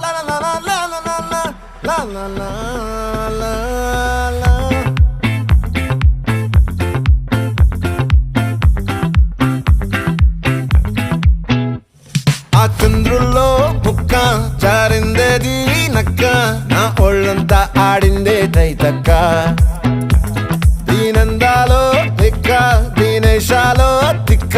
La la la la la la la la la la la la. ఆ చంద్రుల్లో ముక్క చారిందేది నక్క నా ఒళ్ళంతా ఆడిందే తైతక్క దీనందాలో తిక్క దీనేశాలో తిక్క